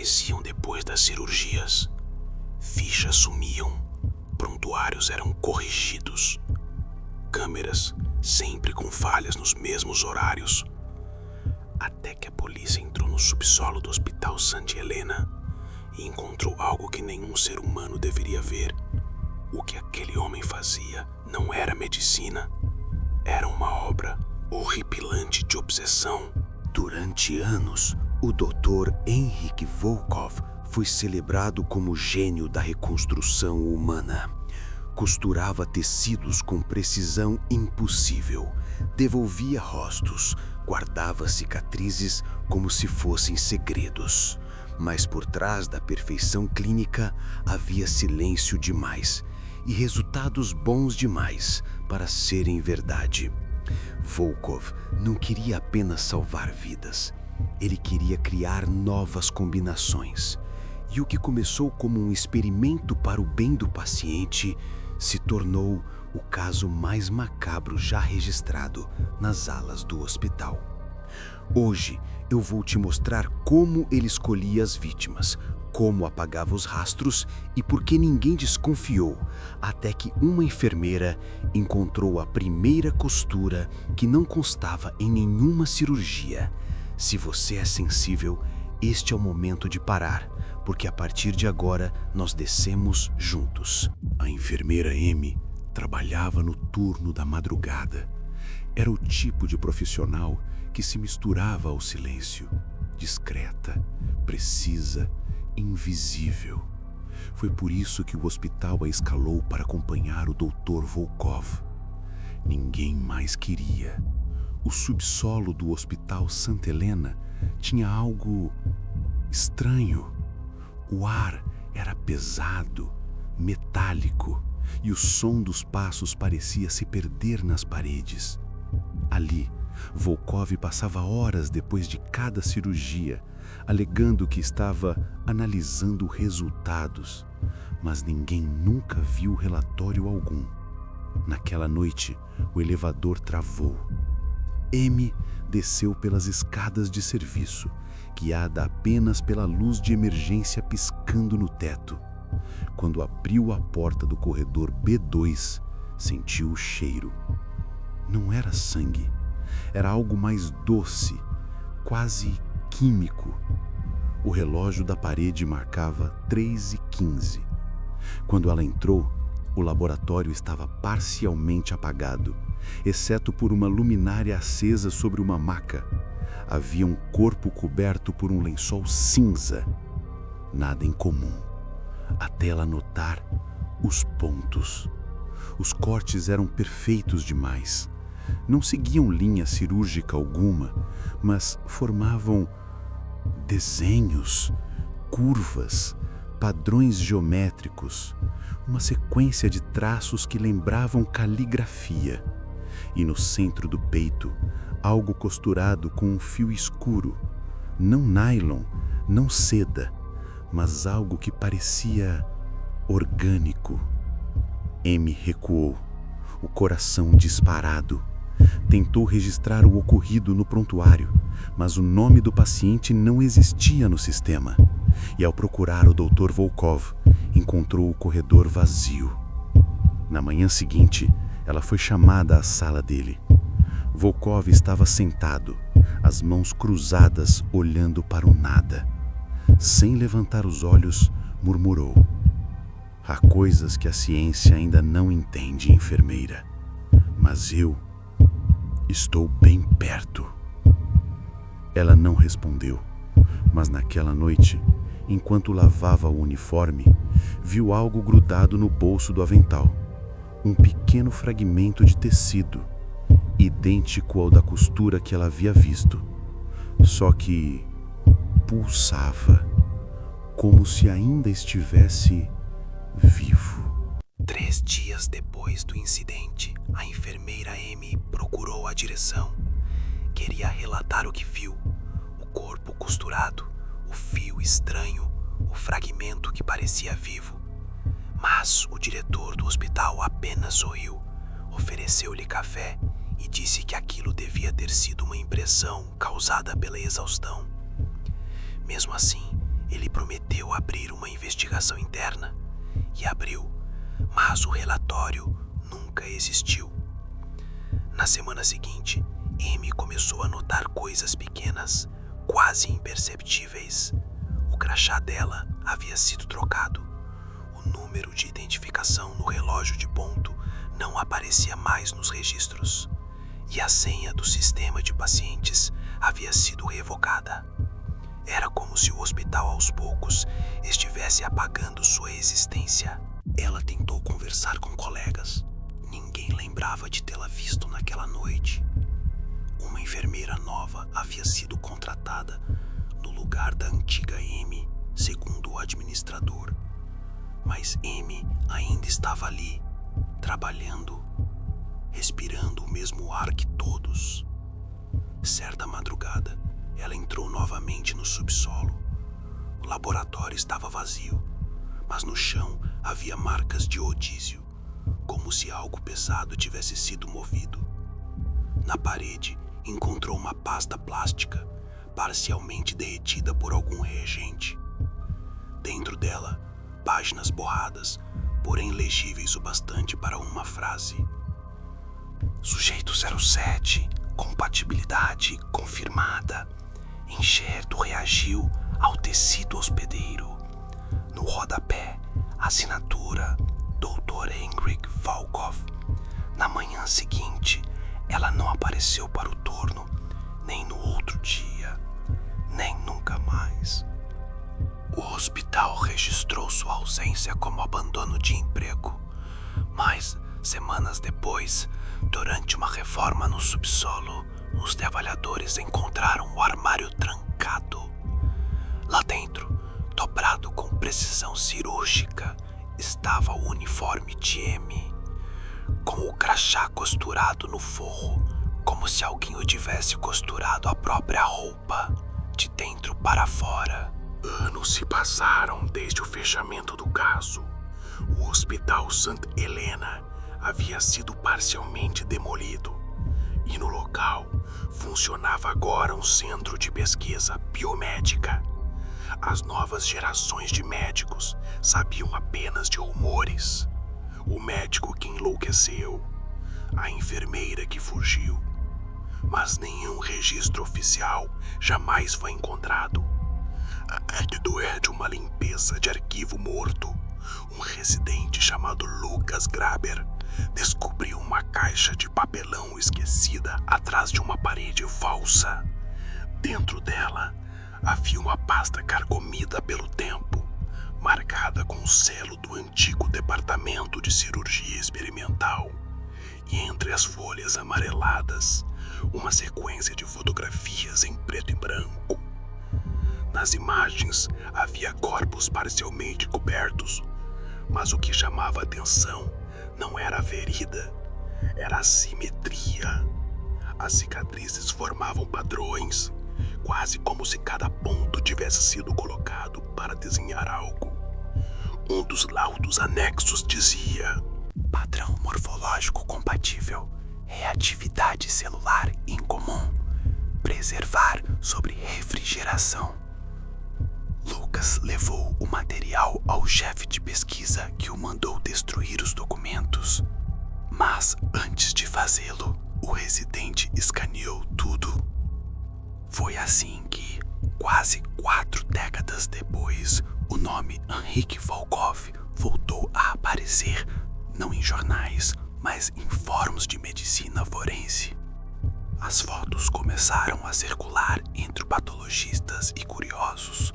apareciam depois das cirurgias. Fichas sumiam, prontuários eram corrigidos. Câmeras sempre com falhas nos mesmos horários. Até que a polícia entrou no subsolo do Hospital Santa Helena e encontrou algo que nenhum ser humano deveria ver. O que aquele homem fazia não era medicina. Era uma obra horripilante de obsessão. Durante anos, o Dr. Henryk Volkov foi celebrado como gênio da reconstrução humana. Costurava tecidos com precisão impossível, devolvia rostos, guardava cicatrizes como se fossem segredos. Mas por trás da perfeição clínica havia silêncio demais e resultados bons demais para serem verdade. Volkov não queria apenas salvar vidas, ele queria criar novas combinações. E o que começou como um experimento para o bem do paciente se tornou o caso mais macabro já registrado nas alas do hospital. Hoje eu vou te mostrar como ele escolhia as vítimas, como apagava os rastros e por que ninguém desconfiou, até que uma enfermeira encontrou a primeira costura que não constava em nenhuma cirurgia. Se você é sensível, este é o momento de parar, porque a partir de agora nós descemos juntos. A enfermeira M trabalhava no turno da madrugada. Era o tipo de profissional que se misturava ao silêncio, discreta, precisa, invisível. Foi por isso que o hospital a escalou para acompanhar o Dr. Volkov. Ninguém mais queria. O subsolo do Hospital Santa Helena tinha algo estranho. O ar era pesado, metálico, e o som dos passos parecia se perder nas paredes. Ali, Volkov passava horas depois de cada cirurgia, alegando que estava analisando resultados, mas ninguém nunca viu relatório algum. Naquela noite, o elevador travou. M desceu pelas escadas de serviço, guiada apenas pela luz de emergência piscando no teto. Quando abriu a porta do corredor B2, sentiu o cheiro. Não era sangue, era algo mais doce, quase químico. O relógio da parede marcava 3h15. Quando ela entrou, o laboratório estava parcialmente apagado, exceto por uma luminária acesa sobre uma maca. Havia um corpo coberto por um lençol cinza. Nada em comum, até ela notar os pontos. Os cortes eram perfeitos demais. Não seguiam linha cirúrgica alguma, mas formavam desenhos, curvas, padrões geométricos, uma sequência de traços que lembravam caligrafia. E no centro do peito, algo costurado com um fio escuro, não nylon, não seda, mas algo que parecia orgânico. M recuou, o coração disparado. Tentou registrar o ocorrido no prontuário, mas o nome do paciente não existia no sistema. E ao procurar o Dr. Volkov, encontrou o corredor vazio. Na manhã seguinte, ela foi chamada à sala dele. Volkov estava sentado, as mãos cruzadas, olhando para o nada. Sem levantar os olhos, murmurou: "Há coisas que a ciência ainda não entende, enfermeira, mas eu estou bem perto." Ela não respondeu, mas naquela noite, enquanto lavava o uniforme, viu algo grudado no bolso do avental. Um pequeno fragmento de tecido, idêntico ao da costura que ela havia visto, só que pulsava, como se ainda estivesse vivo. 3 dias depois do incidente, a enfermeira M procurou a direção. Queria relatar o que viu: o corpo costurado, o fio estranho, o fragmento que parecia vivo. Mas o diretor do hospital apenas sorriu, ofereceu-lhe café e disse que aquilo devia ter sido uma impressão causada pela exaustão. Mesmo assim, Ele prometeu abrir uma investigação interna e abriu, mas o relatório nunca existiu. Na semana seguinte, Amy começou a notar coisas pequenas, quase imperceptíveis. O crachá dela havia sido trocado. O número de identificação no relógio de ponto não aparecia mais nos registros. E a senha do sistema de pacientes havia sido revogada. Era como se o hospital aos poucos estivesse apagando sua existência. Ela tentou conversar com colegas. Ninguém lembrava de tê-la visto naquela noite. Uma enfermeira nova havia sido contratada no lugar da antiga Amy, segundo o administrador. Mas Amy ainda estava ali, trabalhando, respirando o mesmo ar que todos. Certa madrugada, ela entrou novamente no subsolo. O laboratório estava vazio, mas no chão havia marcas de rodízio, como se algo pesado tivesse sido movido. Na parede, encontrou uma pasta plástica, parcialmente derretida por algum reagente. Dentro dela, páginas borradas, porém legíveis o bastante para uma frase. Sujeito 07, compatibilidade confirmada. Enxerto reagiu ao tecido hospedeiro. No rodapé, assinatura Dr. Henrik Volkov. Na manhã seguinte, ela não apareceu para o turno, nem no outro dia, nem nunca mais. O hospital registrou sua ausência como abandono de emprego, mas, semanas depois, durante uma reforma no subsolo, os trabalhadores encontraram o armário trancado. Lá dentro, dobrado com precisão cirúrgica, estava o uniforme de Amy, com o crachá costurado no forro, como se alguém o tivesse costurado a própria roupa, de dentro para fora. Anos se passaram desde o fechamento do caso. O Hospital Santa Helena havia sido parcialmente demolido e no local funcionava agora um centro de pesquisa biomédica. As novas gerações de médicos sabiam apenas de rumores. O médico que enlouqueceu, a enfermeira que fugiu, mas nenhum registro oficial jamais foi encontrado. A decorrer de uma limpeza de arquivo morto, um residente chamado Lucas Graber descobriu uma caixa de papelão esquecida atrás de uma parede falsa. Dentro dela havia uma pasta carcomida pelo tempo, marcada com o selo do antigo departamento de cirurgia experimental. E entre as folhas amareladas, uma sequência de fotografias em preto e branco. Nas imagens havia corpos parcialmente cobertos, mas o que chamava a atenção não era a ferida, era a simetria. As cicatrizes formavam padrões, quase como se cada ponto tivesse sido colocado para desenhar algo. Um dos laudos anexos dizia: padrão morfológico compatível, reatividade celular incomum, preservar sobre refrigeração. Lucas levou o material ao chefe de pesquisa, que o mandou destruir os documentos. Mas antes de fazê-lo, o residente escaneou tudo. Foi assim que, quase 4 décadas depois, o nome Henrik Volkov voltou a aparecer, não em jornais, mas em fóruns de medicina forense. As fotos começaram a circular entre patologistas e curiosos.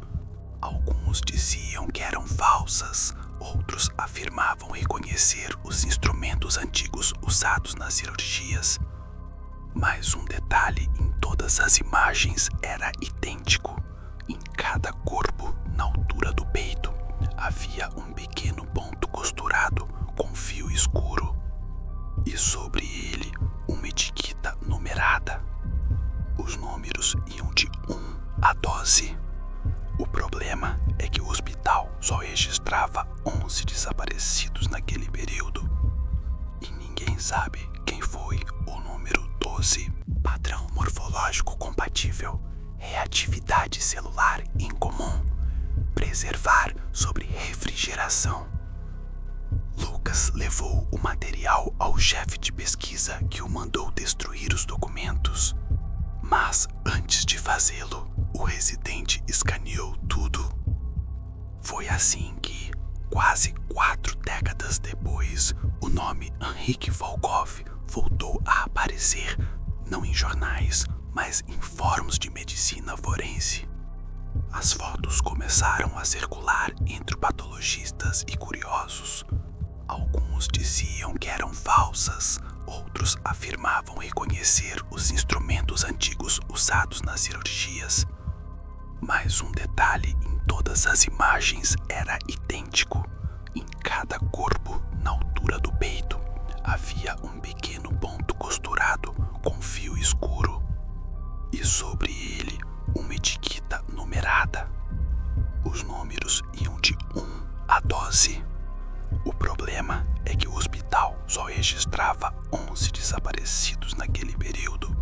Alguns diziam que eram falsas, outros afirmavam reconhecer os instrumentos antigos usados nas cirurgias. Mas um detalhe em todas as imagens era idêntico. Em cada corpo, na altura do peito, havia um pequeno ponto costurado com fio escuro. E sobre ele, uma etiqueta numerada. Os números iam de 1 a 12. O problema é que o hospital só registrava 11 desaparecidos naquele período. E ninguém sabe quem foi o número 12. Padrão morfológico compatível, reatividade celular incomum, preservar sobre refrigeração. Lucas levou o material ao chefe de pesquisa, que o mandou destruir os documentos. Mas antes de fazê-lo, o residente escaneou tudo. Foi assim que, quase 4 décadas depois, o nome Henryk Volkov voltou a aparecer, não em jornais, mas em fóruns de medicina forense. As fotos começaram a circular entre patologistas e curiosos. Alguns diziam que eram falsas, outros afirmavam reconhecer os instrumentos antigos usados nas cirurgias. Mas um detalhe em todas as imagens era idêntico. Em cada corpo, na altura do peito, havia um pequeno ponto costurado com fio escuro. E sobre ele, uma etiqueta numerada. Os números iam de 1 a 12. O problema é que o hospital só registrava 11 desaparecidos naquele período.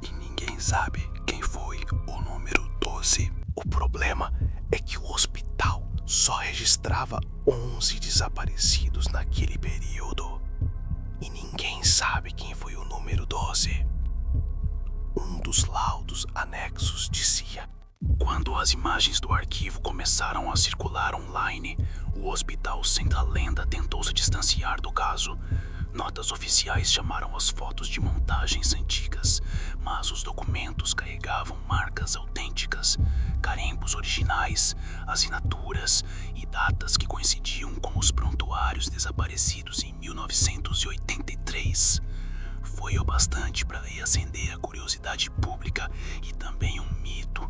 E ninguém sabe quem foi o número 12. O problema é que o hospital só registrava 11 desaparecidos naquele período. E ninguém sabe quem foi o número 12. Um dos laudos anexos dizia: quando as imagens do arquivo começaram a circular online, o Hospital Central Lenda tentou se distanciar do caso. Notas oficiais chamaram as fotos de montagens antigas, mas os documentos carregavam marcas autênticas, carimbos originais, assinaturas e datas que coincidiam com os prontuários desaparecidos em 1983. Foi o bastante para reacender a curiosidade pública e também um mito.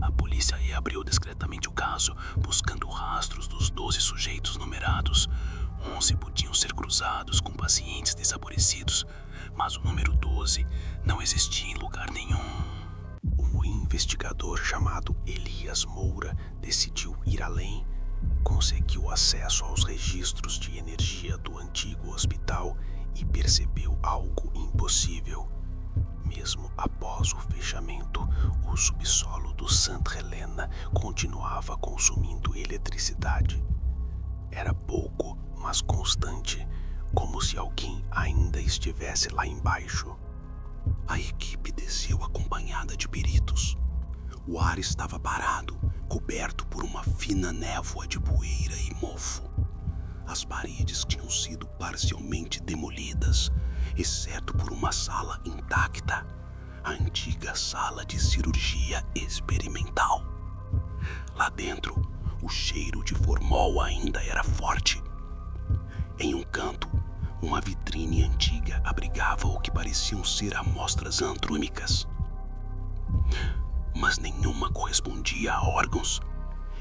A polícia reabriu discretamente o caso, buscando rastros dos 12 sujeitos numerados. 11 podiam ser cruzados com pacientes desaparecidos, mas o número 12 não existia em lugar nenhum. O investigador chamado Elias Moura decidiu ir além. Conseguiu acesso aos registros de energia do antigo hospital e percebeu algo impossível. Mesmo após o fechamento, o subsolo do Santa Helena continuava consumindo eletricidade. Era pouco, mas constante, como se alguém ainda estivesse lá embaixo. A equipe desceu acompanhada de peritos. O ar estava parado, coberto por uma fina névoa de poeira e mofo. As paredes tinham sido parcialmente demolidas, exceto por uma sala intacta, a antiga sala de cirurgia experimental. Lá dentro, o cheiro de formol ainda era forte. Em um canto, uma vitrine antiga abrigava o que pareciam ser amostras anatômicas. Mas nenhuma correspondia a órgãos.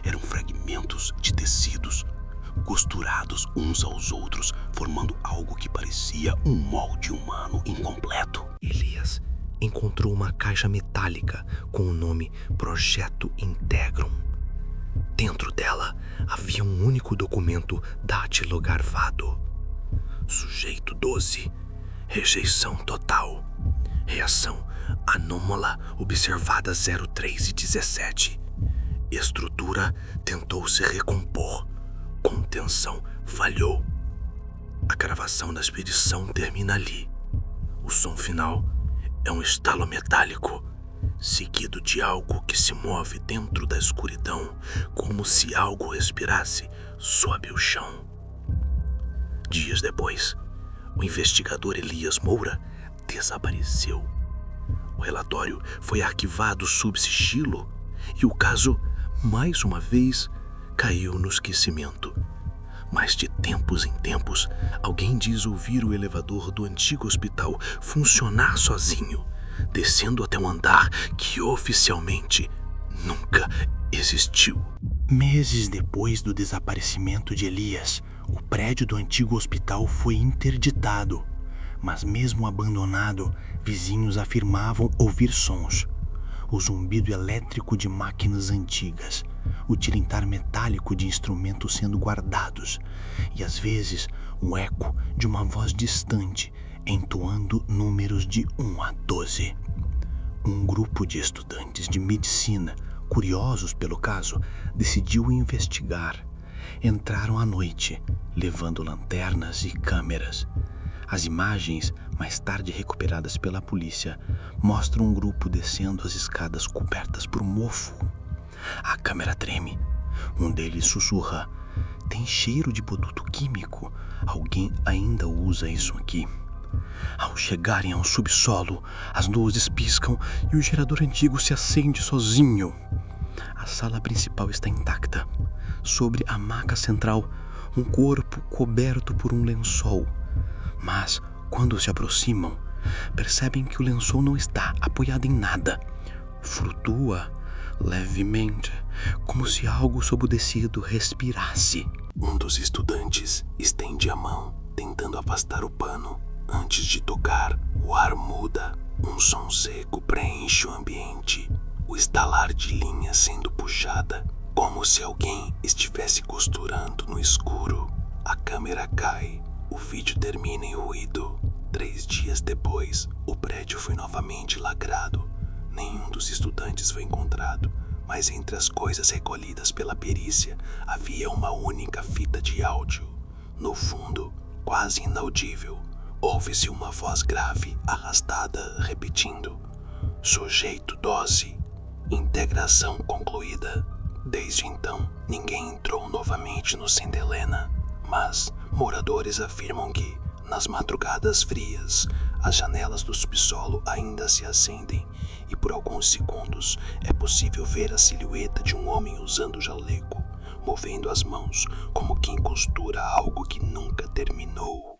Eram fragmentos de tecidos, costurados uns aos outros, formando algo que parecia um molde humano incompleto. Elias encontrou uma caixa metálica com o nome Projeto Integrum. Dentro dela havia um único documento datilografado. Sujeito 12. Rejeição total. Reação anômala observada 03 e 17. Estrutura tentou se recompor. Contenção falhou. A gravação da expedição termina ali. O som final é um estalo metálico, seguido de algo que se move dentro da escuridão, como se algo respirasse sob o chão. Dias depois, o investigador Elias Moura desapareceu. O relatório foi arquivado sob sigilo e o caso, mais uma vez, caiu no esquecimento. Mas de tempos em tempos, alguém diz ouvir o elevador do antigo hospital funcionar sozinho, descendo até um andar que oficialmente nunca existiu. Meses depois do desaparecimento de Elias, o prédio do antigo hospital foi interditado. Mas mesmo abandonado, vizinhos afirmavam ouvir sons. O zumbido elétrico de máquinas antigas, o tilintar metálico de instrumentos sendo guardados e, às vezes, um eco de uma voz distante entoando números de 1 a 12. Um grupo de estudantes de medicina curiosos pelo caso, decidiu investigar. Entraram à noite, levando lanternas e câmeras. As imagens, mais tarde recuperadas pela polícia, mostram um grupo descendo as escadas cobertas por mofo. A câmera treme. Um deles sussurra: "Tem cheiro de produto químico. Alguém ainda usa isso aqui." Ao chegarem ao subsolo, as luzes piscam e o gerador antigo se acende sozinho. A sala principal está intacta. Sobre a maca central, um corpo coberto por um lençol. Mas, quando se aproximam, percebem que o lençol não está apoiado em nada. Flutua levemente, como se algo sob o tecido respirasse. Um dos estudantes estende a mão, tentando afastar o pano. Antes de tocar, o ar muda. Um som seco preenche o ambiente. O estalar de linha sendo puxada, como se alguém estivesse costurando no escuro. A câmera cai. O vídeo termina em ruído. 3 dias depois, o prédio foi novamente lagrado. Nenhum dos estudantes foi encontrado, mas entre as coisas recolhidas pela perícia havia uma única fita de áudio. No fundo, quase inaudível, ouve-se uma voz grave, arrastada, repetindo: "Sujeito dose. Integração concluída." Desde então, ninguém entrou novamente no Santa Helena, mas moradores afirmam que, nas madrugadas frias, as janelas do subsolo ainda se acendem e por alguns segundos é possível ver a silhueta de um homem usando jaleco, movendo as mãos como quem costura algo que nunca terminou.